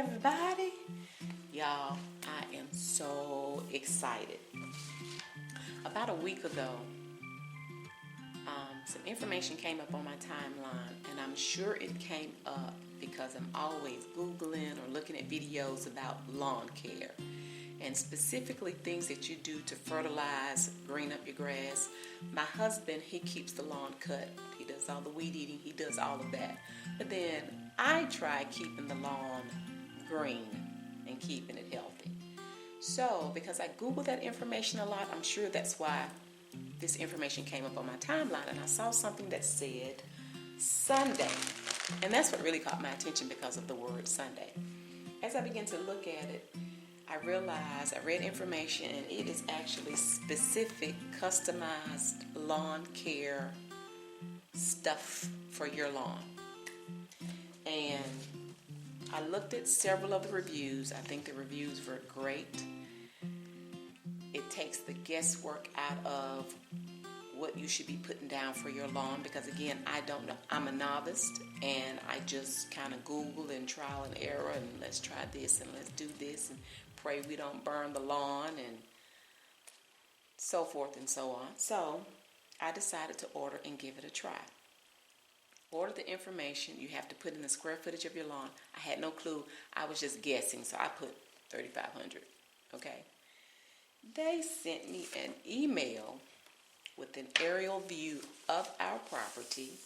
everybody. Y'all, I am so excited. About a week ago, some information came up on my timeline, and I'm sure it came up because I'm always Googling or looking at videos about lawn care, and specifically things that you do to fertilize, green up your grass. My husband, he keeps the lawn cut. He does all the weed eating. He does all of that. But then I try keeping the lawn green and keeping it healthy. So, because I Googled that information a lot, I'm sure that's why this information came up on my timeline, and I saw something that said Sunday. And that's what really caught my attention because of the word Sunday. As I began to look at it, I realized, I read information, and it is actually specific, customized lawn care stuff for your lawn. And I looked at several of the reviews. I think the reviews were great. It takes the guesswork out of what you should be putting down for your lawn, because again, I don't know. I'm a novice, and I just kind of Google and trial and error, and let's try this and let's do this and pray we don't burn the lawn and so forth and so on. So I decided to order and give it a try. Order the information. You have to put in the square footage of your lawn. I had no clue. I was just guessing, so I put 3,500. Okay. They sent me an email with an aerial view of our property,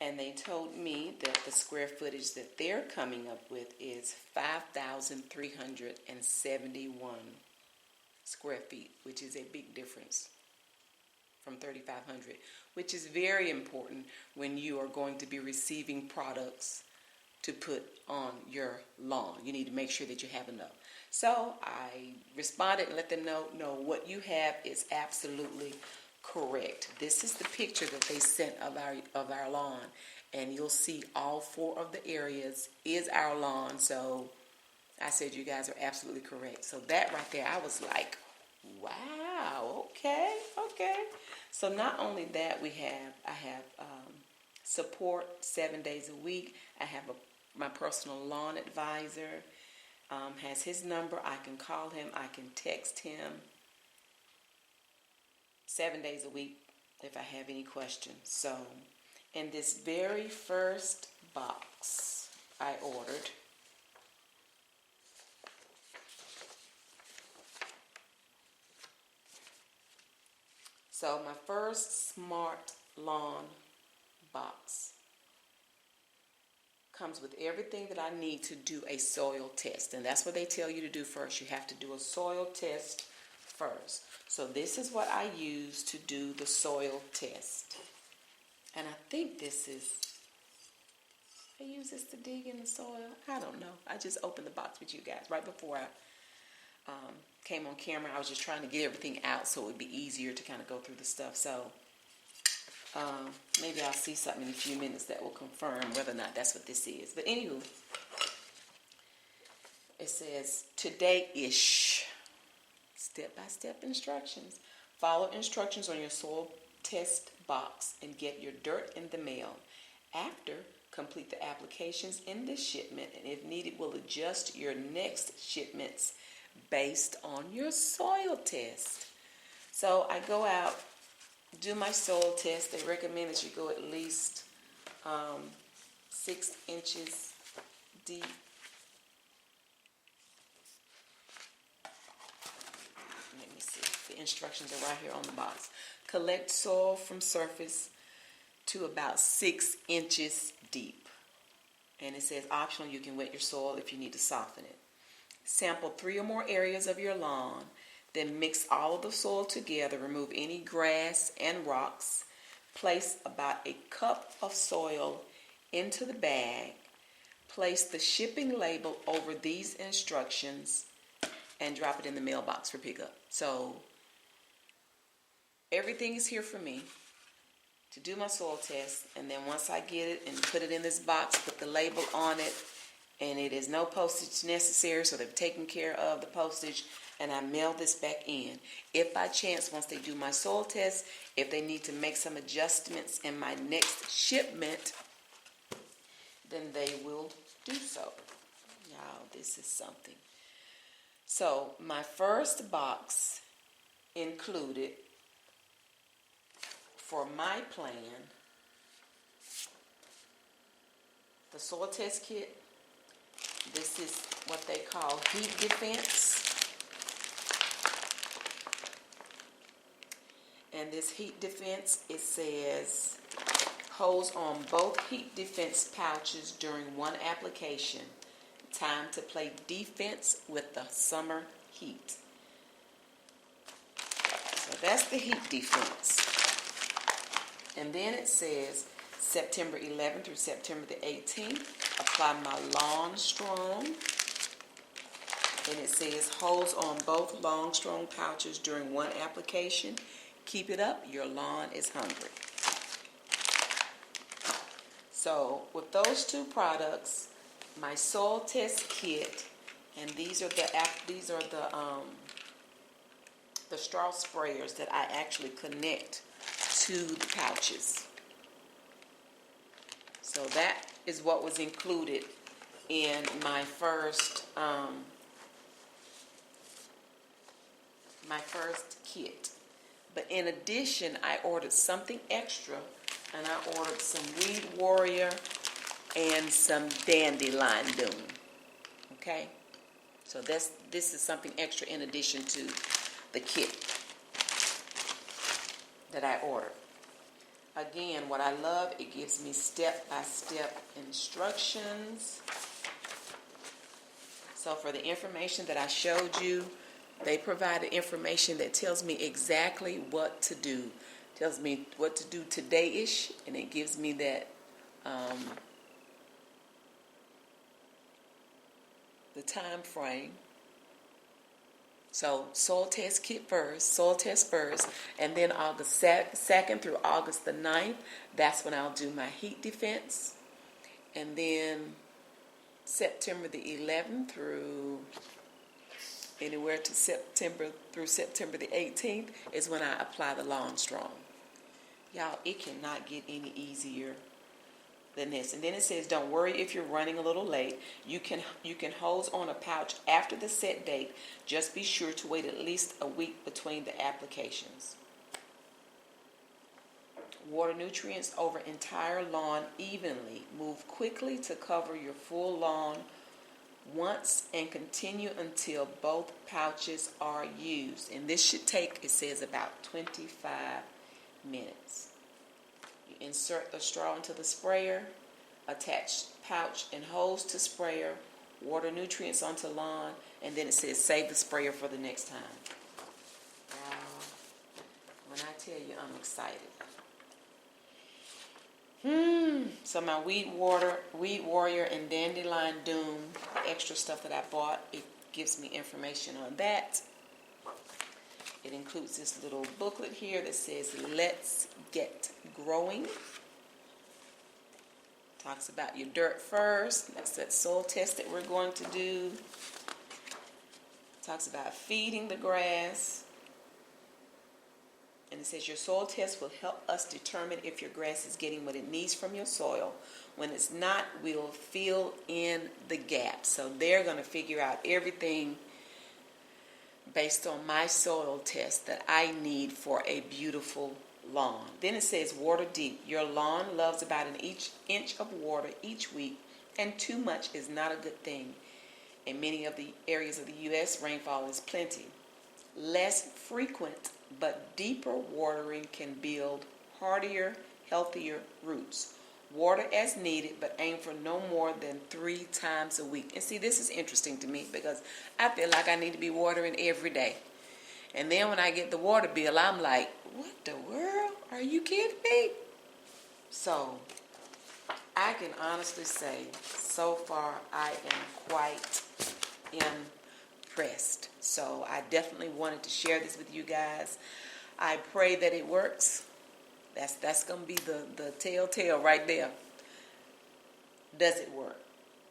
and they told me that the square footage that they're coming up with is 5,371 square feet, which is a big difference from 3,500, which is very important when you are going to be receiving products to put on your lawn. You need to make sure that you have enough. So I responded and let them know, no, what you have is absolutely correct. This is the picture that they sent of our lawn, and you'll see all 4 of the areas is our lawn. So I said, you guys are absolutely correct. So that right there, I was like, wow, okay. So not only that, I have support 7 days a week. I have my personal lawn advisor, has his number. I can call him, I can text him 7 days a week if I have any questions. So in this very first box I ordered, so my first smart lawn box comes with everything that I need to do a soil test. And that's what they tell you to do first. You have to do a soil test first. So this is what I use to do the soil test. And I think I use this to dig in the soil. I don't know. I just opened the box with you guys. Right before I came on camera, I was just trying to get everything out so it would be easier to kind of go through the stuff. So maybe I'll see something in a few minutes that will confirm whether or not that's what this is. But anywho, it says today-ish, step-by-step instructions. Follow instructions on your soil test box and get your dirt in the mail. After, complete the applications in this shipment, and if needed, will adjust your next shipments based on your soil test. So I go out, do my soil test. They recommend that you go at least 6 inches deep. Let me see. The instructions are right here on the box. Collect soil from surface to about 6 inches deep. And it says optional, you can wet your soil if you need to soften it. Sample 3 or more areas of your lawn. Then mix all of the soil together. Remove any grass and rocks. Place about a cup of soil into the bag. Place the shipping label over these instructions and drop it in the mailbox for pickup. So everything is here for me to do my soil test. And then once I get it and put it in this box, put the label on it, and it is no postage necessary, so they've taken care of the postage, and I mail this back in. If by chance, once they do my soil test, if they need to make some adjustments in my next shipment, then they will do so. this is something. So my first box included, for my plan, the soil test kit. This is what they call heat defense. And this heat defense, it says, holds on both heat defense pouches during one application. Time to play defense with the summer heat. So that's the heat defense. And then it says September 11th through September the 18th, apply my Lawn Strong. And it says holds on both Lawn Strong pouches during one application. Keep it up, your lawn is hungry. So with those two products, my soil test kit, and these are the straw sprayers that I actually connect to the pouches. So that is what was included in my first kit. But in addition, I ordered something extra, and I ordered some Weed Warrior and some Dandelion Doom. Okay? So this is something extra in addition to the kit that I ordered. Again, what I love, it gives me step-by-step instructions. So for the information that I showed you, they provided information that tells me exactly what to do. Tells me what to do today-ish, and it gives me that the time frame. So soil test first, and then August 2nd through August the 9th, that's when I'll do my heat defense. And then September the 11th through anywhere to September the 18th is when I apply the Lawn Strong. Y'all, it cannot get any easier than this. And then it says, don't worry if you're running a little late. You can hose on a pouch after the set date. Just be sure to wait at least a week between the applications. Water nutrients over entire lawn evenly. Move quickly to cover your full lawn once and continue until both pouches are used. And this should take, it says, about 25 minutes. You insert the straw into the sprayer, attach pouch and hose to sprayer, water nutrients onto lawn, and then it says save the sprayer for the next time. When I tell you I'm excited. So my Weed Warrior and Dandelion Doom, the extra stuff that I bought, it gives me information on that. It includes this little booklet here that says Let's Get Growing. Talks about your dirt first. That's that soil test that we're going to do. Talks about feeding the grass. And it says your soil test will help us determine if your grass is getting what it needs from your soil. When it's not, we'll fill in the gaps. So they're going to figure out everything based on my soil test that I need for a beautiful lawn. Then it says water deep. Your lawn loves about an inch of water each week, and too much is not a good thing. In many of the areas of the U.S., rainfall is plenty. Less frequent but deeper watering can build hardier, healthier roots. Water as needed, but aim for no more than 3 times a week. And see, this is interesting to me because I feel like I need to be watering every day. And then when I get the water bill, I'm like, what the world? Are you kidding me? So I can honestly say, so far I am quite impressed. So I definitely wanted to share this with you guys. I pray that it works. That's going to be the telltale right there. Does it work?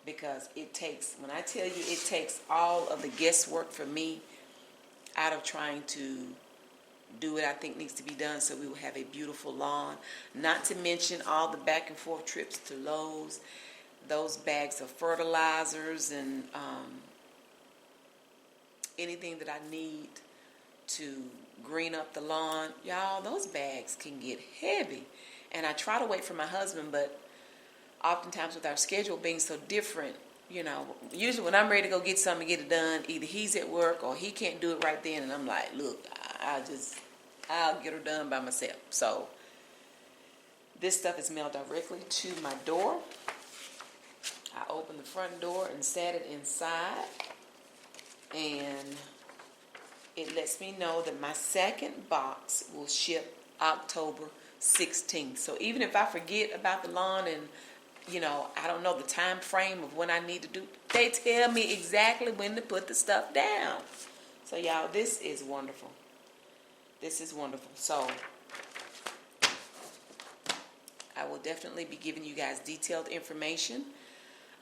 Because it takes, when I tell you it takes all of the guesswork for me out of trying to do what I think needs to be done so we will have a beautiful lawn. Not to mention all the back and forth trips to Lowe's. those bags of fertilizers and anything that I need to green up the lawn, y'all, those bags can get heavy. And I try to wait for my husband, but oftentimes with our schedule being so different, you know, usually when I'm ready to go get something, get it done, either he's at work or he can't do it right then, and I'm like, look, I'll get her done by myself. So this stuff is mailed directly to my door. I opened the front door and sat it inside, and it lets me know that my second box will ship October 16th. So even if I forget about the lawn and, you know, I don't know the time frame of when I need to do, they tell me exactly when to put the stuff down. So y'all, this is wonderful. This is wonderful. So I will definitely be giving you guys detailed information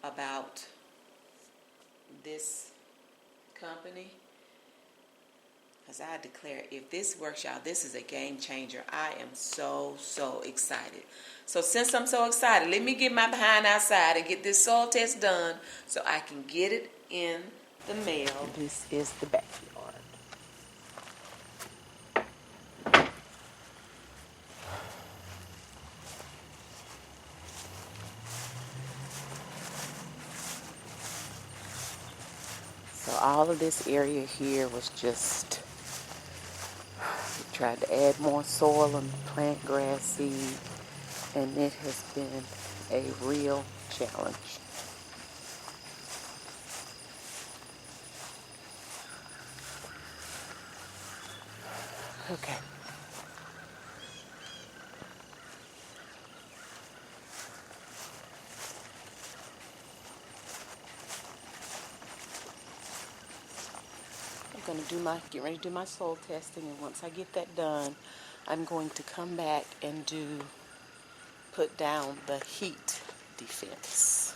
about this company. As I declare, if this works, y'all, this is a game changer. I am so excited. So since I'm so excited, let me get my behind outside and get this soil test done so I can get it in the mail. This is the backyard. So all of this area here was just, tried to add more soil and plant grass seed, and it has been a real challenge. Okay. I'm going to get ready to do my soil testing, and once I get that done, I'm going to come back and put down the heat defense.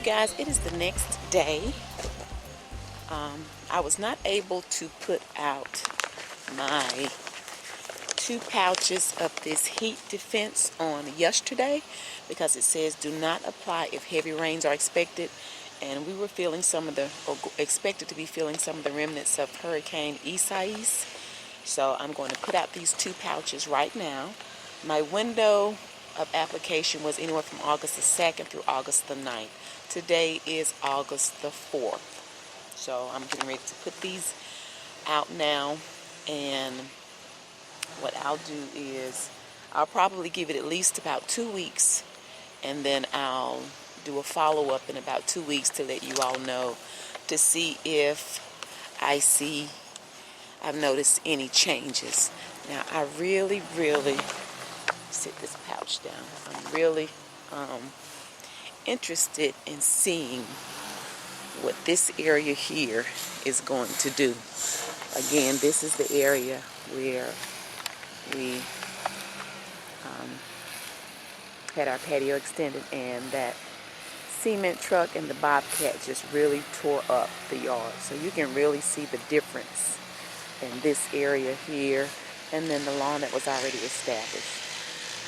Guys, it is the next day. I was not able to put out my 2 pouches of this heat defense on yesterday because it says do not apply if heavy rains are expected, and we were feeling expected to be feeling some of the remnants of Hurricane Isaias. So I'm going to put out these 2 pouches right now. My window of application was anywhere from August the 2nd through August the 9th. Today is August the 4th. So I'm getting ready to put these out now, and what I'll do is I'll probably give it at least about 2 weeks, and then I'll do a follow-up in about 2 weeks to let you all know, to see if I've noticed any changes. Now I really sit this pouch down. I'm really interested in seeing what this area here is going to do. Again, this is the area where we had our patio extended, and that cement truck and the bobcat just really tore up the yard. So you can really see the difference in this area here and then the lawn that was already established.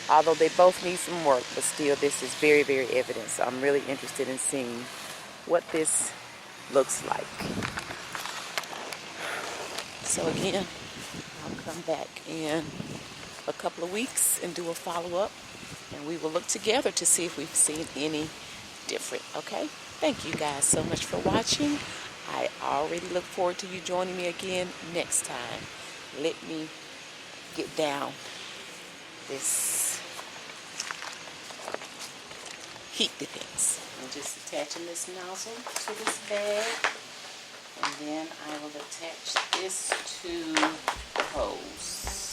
Although they both need some work, but still this is very evident. So I'm really interested in seeing what this looks like. So again, I'll come back in a couple of weeks and do a follow-up, and we will look together to see if we've seen any different. Okay? Thank you guys so much for watching. I already look forward to you joining me again next time. Let me get down this heat defense. I'm just attaching this nozzle to this bag, and then I will attach this to the hose.